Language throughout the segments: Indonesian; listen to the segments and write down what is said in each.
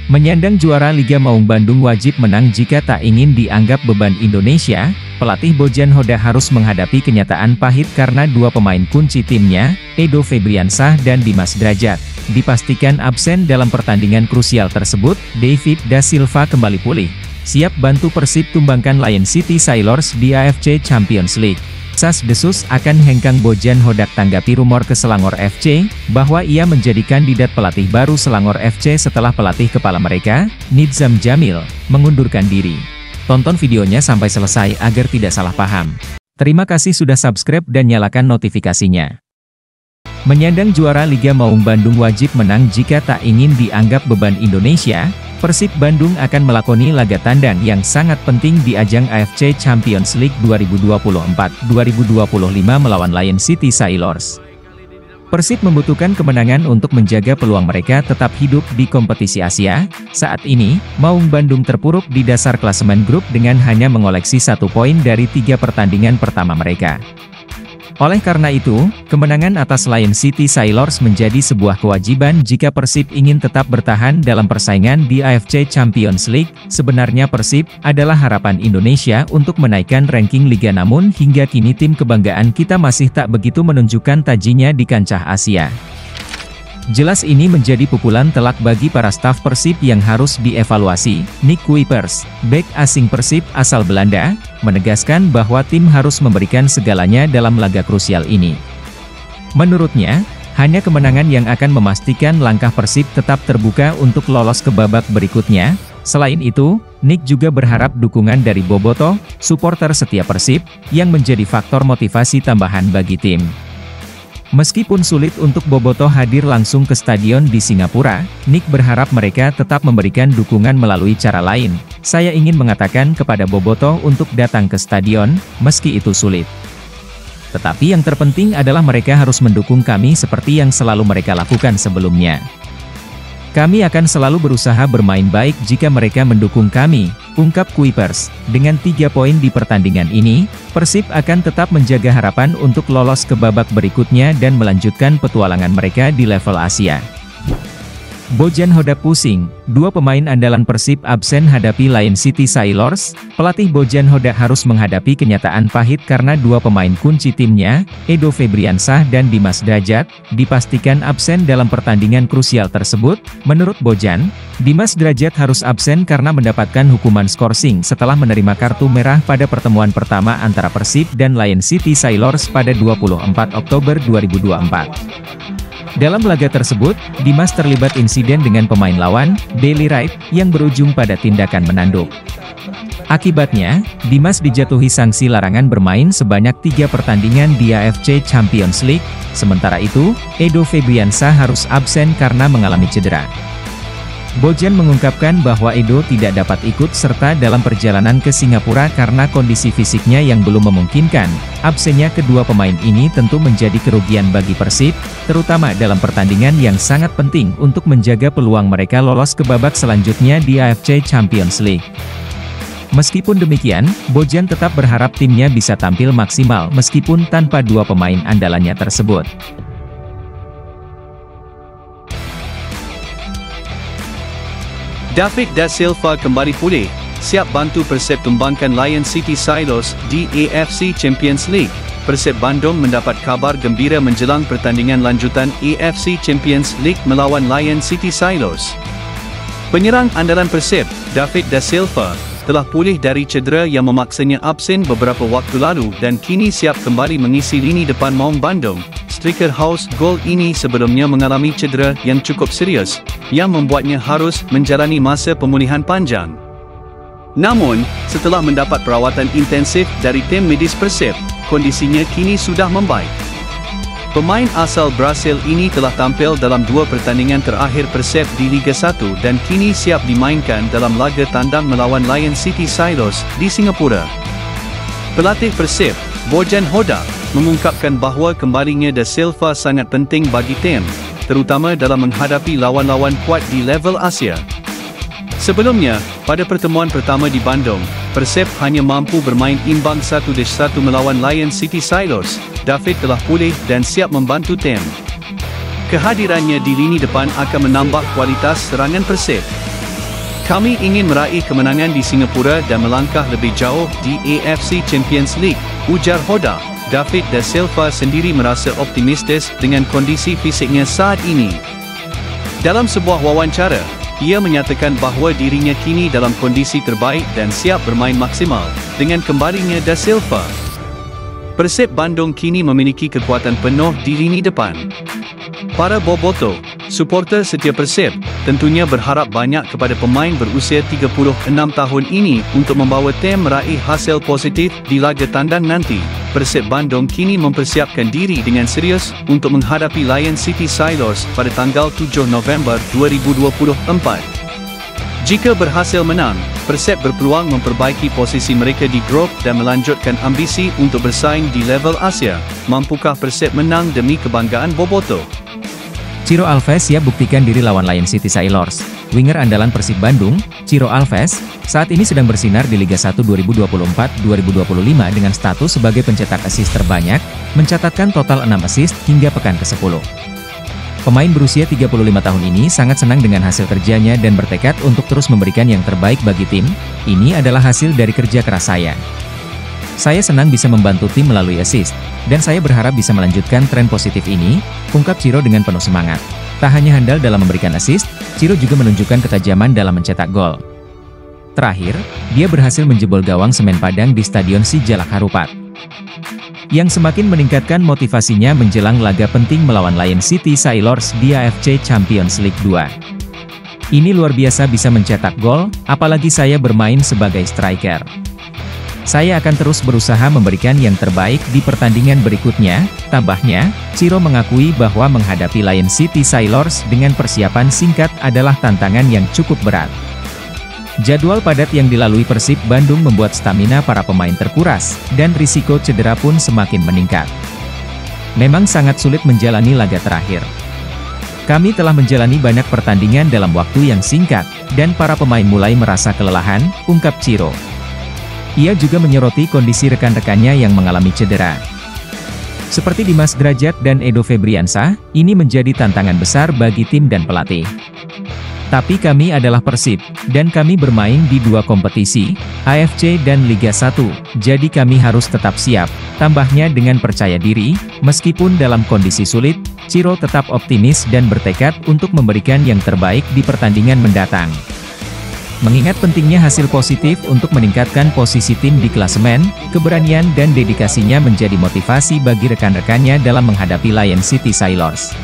Menyandang juara Liga Maung Bandung wajib menang jika tak ingin dianggap beban Indonesia. Pelatih Bojan Hoda harus menghadapi kenyataan pahit karena dua pemain kunci timnya, Edo Febriansah dan Dimas Drajat, dipastikan absen dalam pertandingan krusial tersebut. David Da Silva kembali pulih, siap bantu Persib tumbangkan Lion City Sailors di AFC Champions League. Sas desus akan hengkang Bojan Hodak tanggapi rumor ke Selangor FC, bahwa ia menjadi kandidat pelatih baru Selangor FC setelah pelatih kepala mereka, Nidzam Jamil, mengundurkan diri. Tonton videonya sampai selesai agar tidak salah paham. Terima kasih sudah subscribe dan nyalakan notifikasinya. Menyandang juara Liga Maung Bandung wajib menang jika tak ingin dianggap beban Indonesia. Persib Bandung akan melakoni laga tandang yang sangat penting di ajang AFC Champions League 2024-2025 melawan Lion City Sailors. Persib membutuhkan kemenangan untuk menjaga peluang mereka tetap hidup di kompetisi Asia. Saat ini, Maung Bandung terpuruk di dasar klasemen grup dengan hanya mengoleksi 1 poin dari 3 pertandingan pertama mereka. Oleh karena itu, kemenangan atas Lion City Sailors menjadi sebuah kewajiban jika Persib ingin tetap bertahan dalam persaingan di AFC Champions League. Sebenarnya Persib adalah harapan Indonesia untuk menaikkan ranking Liga, namun hingga kini tim kebanggaan kita masih tak begitu menunjukkan tajinya di kancah Asia. Jelas ini menjadi pukulan telak bagi para staf Persib yang harus dievaluasi. Nick Kuipers, bek asing Persib asal Belanda, menegaskan bahwa tim harus memberikan segalanya dalam laga krusial ini. Menurutnya, hanya kemenangan yang akan memastikan langkah Persib tetap terbuka untuk lolos ke babak berikutnya. Selain itu, Nick juga berharap dukungan dari Bobotoh, supporter setia Persib, yang menjadi faktor motivasi tambahan bagi tim. Meskipun sulit untuk Bobotoh hadir langsung ke stadion di Singapura, Nick berharap mereka tetap memberikan dukungan melalui cara lain. Saya ingin mengatakan kepada Bobotoh untuk datang ke stadion, meski itu sulit. Tetapi yang terpenting adalah mereka harus mendukung kami seperti yang selalu mereka lakukan sebelumnya. Kami akan selalu berusaha bermain baik jika mereka mendukung kami, ungkap Kuipers. Dengan 3 poin di pertandingan ini, Persib akan tetap menjaga harapan untuk lolos ke babak berikutnya dan melanjutkan petualangan mereka di level Asia. Bojan Hoda pusing, 2 pemain andalan Persib absen hadapi Lion City Sailors. Pelatih Bojan Hoda harus menghadapi kenyataan pahit karena 2 pemain kunci timnya, Edo Febriansah dan Dimas Drajat, dipastikan absen dalam pertandingan krusial tersebut. Menurut Bojan, Dimas Drajat harus absen karena mendapatkan hukuman skorsing setelah menerima kartu merah pada pertemuan pertama antara Persib dan Lion City Sailors pada 24 Oktober 2024. Dalam laga tersebut, Dimas terlibat insiden dengan pemain lawan, Daily Wright, yang berujung pada tindakan menanduk. Akibatnya, Dimas dijatuhi sanksi larangan bermain sebanyak 3 pertandingan di AFC Champions League. Sementara itu, Edo Febriansah harus absen karena mengalami cedera. Bojan mengungkapkan bahwa Edo tidak dapat ikut serta dalam perjalanan ke Singapura karena kondisi fisiknya yang belum memungkinkan. Absennya kedua pemain ini tentu menjadi kerugian bagi Persib, terutama dalam pertandingan yang sangat penting untuk menjaga peluang mereka lolos ke babak selanjutnya di AFC Champions League. Meskipun demikian, Bojan tetap berharap timnya bisa tampil maksimal meskipun tanpa 2 pemain andalannya tersebut. David Da Silva kembali pulih, siap bantu Persib tumbangkan Lion City Sailors di AFC Champions League. Persib Bandung mendapat kabar gembira menjelang pertandingan lanjutan AFC Champions League melawan Lion City Sailors. Penyerang andalan Persib, David Da Silva, telah pulih dari cedera yang memaksanya absen beberapa waktu lalu dan kini siap kembali mengisi lini depan Maung Bandung. Striker House Gol ini sebelumnya mengalami cedera yang cukup serius, yang membuatnya harus menjalani masa pemulihan panjang. Namun, setelah mendapat perawatan intensif dari tim medis Persib, kondisinya kini sudah membaik. Pemain asal Brasil ini telah tampil dalam 2 pertandingan terakhir Persib di Liga 1 dan kini siap dimainkan dalam laga tandang melawan Lion City Sailors di Singapura. Pelatih Persib, Bojan Hoda, mengungkapkan bahawa kembalinya Da Silva sangat penting bagi tim, terutama dalam menghadapi lawan-lawan kuat di level Asia. Sebelumnya, pada pertemuan pertama di Bandung, Persib hanya mampu bermain imbang 1-1 melawan Lion City Sailors. David telah pulih dan siap membantu tim. Kehadirannya di lini depan akan menambah kualitas serangan Persib. Kami ingin meraih kemenangan di Singapura dan melangkah lebih jauh di AFC Champions League, ujar Hoda. David da Silva sendiri merasa optimistis dengan kondisi fisiknya saat ini. Dalam sebuah wawancara, ia menyatakan bahawa dirinya kini dalam kondisi terbaik dan siap bermain maksimal dengan kembalinya da Silva. Persib Bandung kini memiliki kekuatan penuh di lini depan. Para bobotoh, suporter setia Persib, tentunya berharap banyak kepada pemain berusia 36 tahun ini untuk membawa tim meraih hasil positif di laga tandang nanti. Persib Bandung kini mempersiapkan diri dengan serius untuk menghadapi Lion City Sailors pada tanggal 7 November 2024. Jika berhasil menang, Persib berpeluang memperbaiki posisi mereka di grup dan melanjutkan ambisi untuk bersaing di level Asia. Mampukah Persib menang demi kebanggaan bobotoh? Ciro Alves siap buktikan diri lawan Lion City Sailors. Winger andalan Persib Bandung, Ciro Alves, saat ini sedang bersinar di Liga 1 2024-2025 dengan status sebagai pencetak assist terbanyak, mencatatkan total 6 assist hingga pekan ke-10. Pemain berusia 35 tahun ini sangat senang dengan hasil kerjanya dan bertekad untuk terus memberikan yang terbaik bagi tim. Ini adalah hasil dari kerja keras saya. Saya senang bisa membantu tim melalui assist, dan saya berharap bisa melanjutkan tren positif ini, ungkap Ciro dengan penuh semangat. Tak hanya handal dalam memberikan assist, Ciro juga menunjukkan ketajaman dalam mencetak gol. Terakhir, dia berhasil menjebol gawang Semen Padang di Stadion Sijalak Harupat, yang semakin meningkatkan motivasinya menjelang laga penting melawan Lion City Sailors di AFC Champions League 2. Ini luar biasa bisa mencetak gol, apalagi saya bermain sebagai striker. Saya akan terus berusaha memberikan yang terbaik di pertandingan berikutnya, tambahnya. Ciro mengakui bahwa menghadapi Lion City Sailors dengan persiapan singkat adalah tantangan yang cukup berat. Jadwal padat yang dilalui Persib Bandung membuat stamina para pemain terkuras, dan risiko cedera pun semakin meningkat. Memang sangat sulit menjalani laga terakhir. Kami telah menjalani banyak pertandingan dalam waktu yang singkat, dan para pemain mulai merasa kelelahan, ungkap Ciro. Ia juga menyoroti kondisi rekan-rekannya yang mengalami cedera. Seperti Dimas Drajat dan Edo Febriansah, ini menjadi tantangan besar bagi tim dan pelatih. Tapi kami adalah Persib, dan kami bermain di dua kompetisi, AFC dan Liga 1, jadi kami harus tetap siap, tambahnya dengan percaya diri. Meskipun dalam kondisi sulit, Ciro tetap optimis dan bertekad untuk memberikan yang terbaik di pertandingan mendatang. Mengingat pentingnya hasil positif untuk meningkatkan posisi tim di klasemen, keberanian dan dedikasinya menjadi motivasi bagi rekan-rekannya dalam menghadapi Lion City Sailors.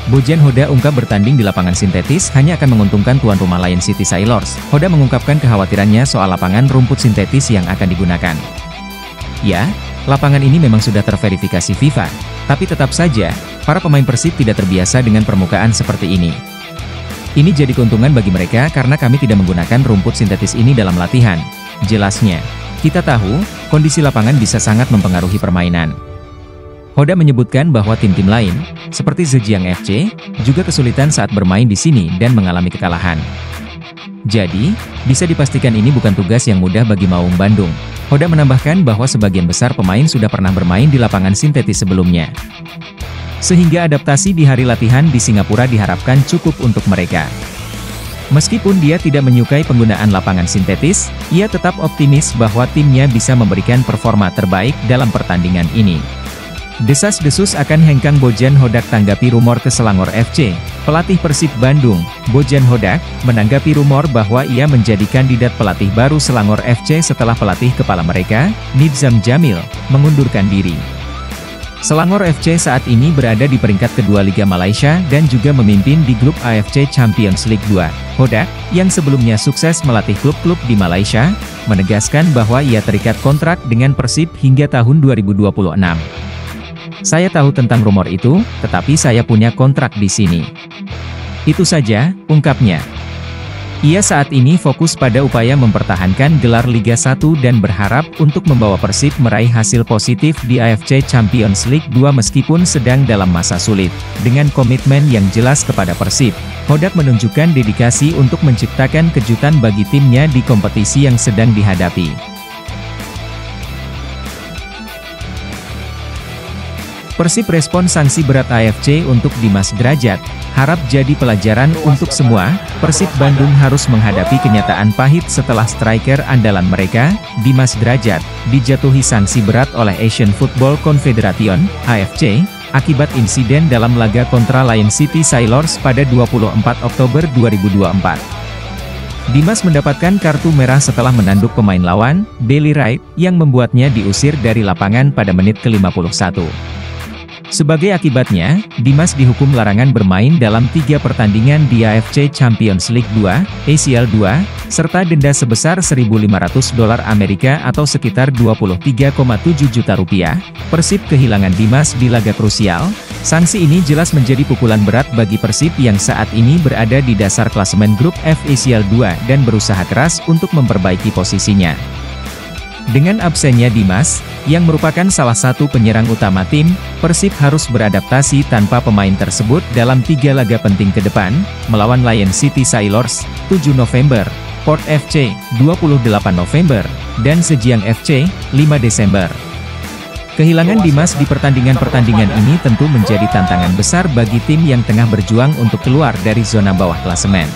Bojan Hoda ungkap bertanding di lapangan sintetis hanya akan menguntungkan tuan rumah Lion City Sailors. Hoda mengungkapkan kekhawatirannya soal lapangan rumput sintetis yang akan digunakan. Ya, lapangan ini memang sudah terverifikasi FIFA, tapi tetap saja, para pemain Persib tidak terbiasa dengan permukaan seperti ini. Ini jadi keuntungan bagi mereka karena kami tidak menggunakan rumput sintetis ini dalam latihan. Jelasnya, kita tahu, kondisi lapangan bisa sangat mempengaruhi permainan. Hoda menyebutkan bahwa tim-tim lain, seperti Zhejiang FC, juga kesulitan saat bermain di sini dan mengalami kekalahan. Jadi, bisa dipastikan ini bukan tugas yang mudah bagi Maung Bandung. Hoda menambahkan bahwa sebagian besar pemain sudah pernah bermain di lapangan sintetis sebelumnya. Sehingga adaptasi di hari latihan di Singapura diharapkan cukup untuk mereka. Meskipun dia tidak menyukai penggunaan lapangan sintetis, ia tetap optimis bahwa timnya bisa memberikan performa terbaik dalam pertandingan ini. Desas-desus akan hengkang Bojan Hodak tanggapi rumor ke Selangor FC. Pelatih Persib Bandung, Bojan Hodak, menanggapi rumor bahwa ia menjadi kandidat pelatih baru Selangor FC setelah pelatih kepala mereka, Nizam Jamil, mengundurkan diri. Selangor FC saat ini berada di peringkat kedua Liga Malaysia dan juga memimpin di grup AFC Champions League 2. Hodak, yang sebelumnya sukses melatih klub-klub di Malaysia, menegaskan bahwa ia terikat kontrak dengan Persib hingga tahun 2026. Saya tahu tentang rumor itu, tetapi saya punya kontrak di sini. Itu saja, ungkapnya. Ia saat ini fokus pada upaya mempertahankan gelar Liga 1 dan berharap untuk membawa Persib meraih hasil positif di AFC Champions League 2 meskipun sedang dalam masa sulit. Dengan komitmen yang jelas kepada Persib, Hodak menunjukkan dedikasi untuk menciptakan kejutan bagi timnya di kompetisi yang sedang dihadapi. Persib respon sanksi berat AFC untuk Dimas Drajat, harap jadi pelajaran untuk semua. Persib Bandung harus menghadapi kenyataan pahit setelah striker andalan mereka, Dimas Drajat, dijatuhi sanksi berat oleh Asian Football Confederation, AFC, akibat insiden dalam laga kontra Lion City Sailors pada 24 Oktober 2024. Dimas mendapatkan kartu merah setelah menanduk pemain lawan, Bailey Wright, yang membuatnya diusir dari lapangan pada menit ke-51. Sebagai akibatnya, Dimas dihukum larangan bermain dalam 3 pertandingan di AFC Champions League 2, ACL 2, serta denda sebesar $1.500 Amerika atau sekitar 23,7 juta rupiah. Persib kehilangan Dimas di laga krusial. Sanksi ini jelas menjadi pukulan berat bagi Persib yang saat ini berada di dasar klasemen grup F ACL 2 dan berusaha keras untuk memperbaiki posisinya. Dengan absennya Dimas, yang merupakan salah satu penyerang utama tim, Persib harus beradaptasi tanpa pemain tersebut dalam 3 laga penting ke depan, melawan Lion City Sailors, 7 November, Port FC, 28 November, dan Zhejiang FC, 5 Desember. Kehilangan Dimas di pertandingan-pertandingan ini tentu menjadi tantangan besar bagi tim yang tengah berjuang untuk keluar dari zona bawah klasemen.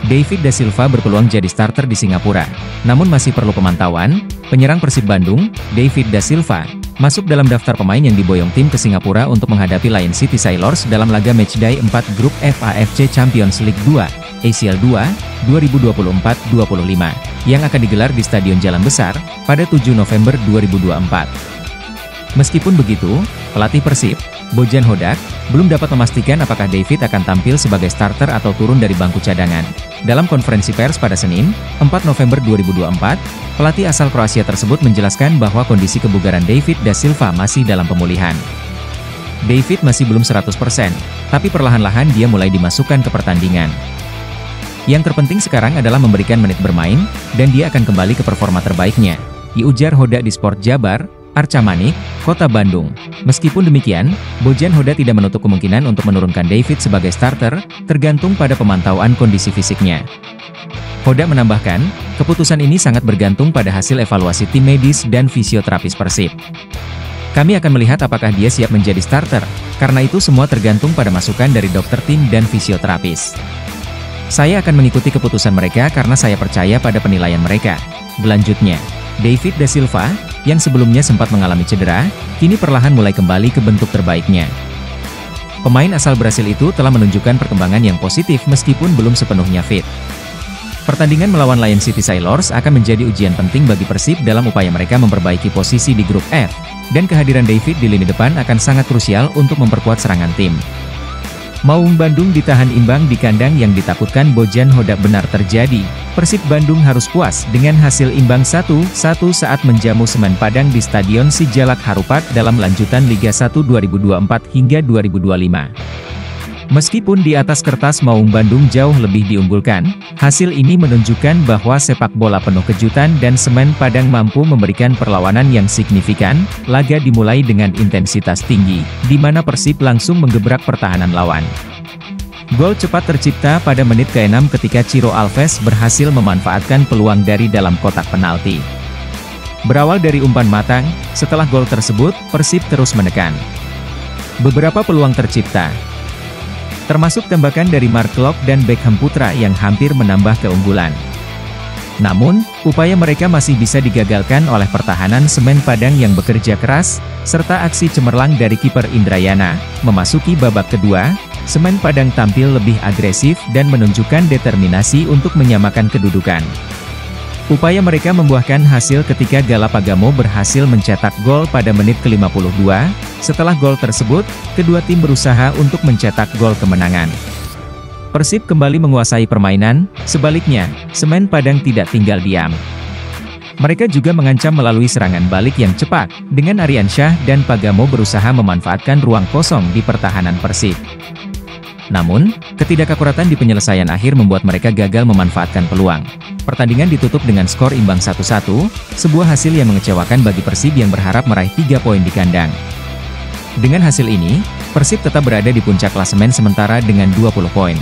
David Da Silva berpeluang jadi starter di Singapura, namun masih perlu pemantauan. Penyerang Persib Bandung, David Da Silva, masuk dalam daftar pemain yang diboyong tim ke Singapura untuk menghadapi Lion City Sailors dalam laga matchday 4 grup FAFC Champions League 2, ACL 2, 2024-25, yang akan digelar di Stadion Jalan Besar, pada 7 November 2024. Meskipun begitu, pelatih Persib, Bojan Hodak, belum dapat memastikan apakah David akan tampil sebagai starter atau turun dari bangku cadangan. Dalam konferensi pers pada Senin, 4 November 2024, pelatih asal Kroasia tersebut menjelaskan bahwa kondisi kebugaran David Da Silva masih dalam pemulihan. David masih belum 100%, tapi perlahan-lahan dia mulai dimasukkan ke pertandingan. Yang terpenting sekarang adalah memberikan menit bermain, dan dia akan kembali ke performa terbaiknya, diujar Hodak di Sport Jabar, Arca Manik, Kota Bandung. Meskipun demikian, Bojan Hodak tidak menutup kemungkinan untuk menurunkan David sebagai starter, tergantung pada pemantauan kondisi fisiknya. Hodak menambahkan, keputusan ini sangat bergantung pada hasil evaluasi tim medis dan fisioterapis Persib. Kami akan melihat apakah dia siap menjadi starter, karena itu semua tergantung pada masukan dari dokter tim dan fisioterapis. Saya akan mengikuti keputusan mereka karena saya percaya pada penilaian mereka. Berlanjutnya, David Da Silva, yang sebelumnya sempat mengalami cedera, kini perlahan mulai kembali ke bentuk terbaiknya. Pemain asal Brasil itu telah menunjukkan perkembangan yang positif meskipun belum sepenuhnya fit. Pertandingan melawan Lion City Sailors akan menjadi ujian penting bagi Persib dalam upaya mereka memperbaiki posisi di grup F, dan kehadiran David di lini depan akan sangat krusial untuk memperkuat serangan tim. Maung Bandung ditahan imbang di kandang yang ditakutkan Bojan Hodak benar terjadi. Persib Bandung harus puas dengan hasil imbang 1-1 saat menjamu Semen Padang di Stadion Sijalak Harupat dalam lanjutan Liga 1 2024 hingga 2025. Meskipun di atas kertas Maung Bandung jauh lebih diunggulkan, hasil ini menunjukkan bahwa sepak bola penuh kejutan dan Semen Padang mampu memberikan perlawanan yang signifikan. Laga dimulai dengan intensitas tinggi, di mana Persib langsung menggebrak pertahanan lawan. Gol cepat tercipta pada menit ke-6 ketika Ciro Alves berhasil memanfaatkan peluang dari dalam kotak penalti. Berawal dari umpan matang, setelah gol tersebut, Persib terus menekan. Beberapa peluang tercipta, termasuk tembakan dari Mark Klok dan Beckham Putra yang hampir menambah keunggulan. Namun, upaya mereka masih bisa digagalkan oleh pertahanan Semen Padang yang bekerja keras, serta aksi cemerlang dari kiper Indrayana. Memasuki babak kedua, Semen Padang tampil lebih agresif dan menunjukkan determinasi untuk menyamakan kedudukan. Upaya mereka membuahkan hasil ketika Galapagamo berhasil mencetak gol pada menit ke-52. Setelah gol tersebut, kedua tim berusaha untuk mencetak gol kemenangan. Persib kembali menguasai permainan, sebaliknya, Semen Padang tidak tinggal diam. Mereka juga mengancam melalui serangan balik yang cepat, dengan Ariansyah dan Pagamo berusaha memanfaatkan ruang kosong di pertahanan Persib. Namun, ketidakakuratan di penyelesaian akhir membuat mereka gagal memanfaatkan peluang. Pertandingan ditutup dengan skor imbang 1-1, sebuah hasil yang mengecewakan bagi Persib yang berharap meraih 3 poin di kandang. Dengan hasil ini, Persib tetap berada di puncak klasemen sementara dengan 20 poin.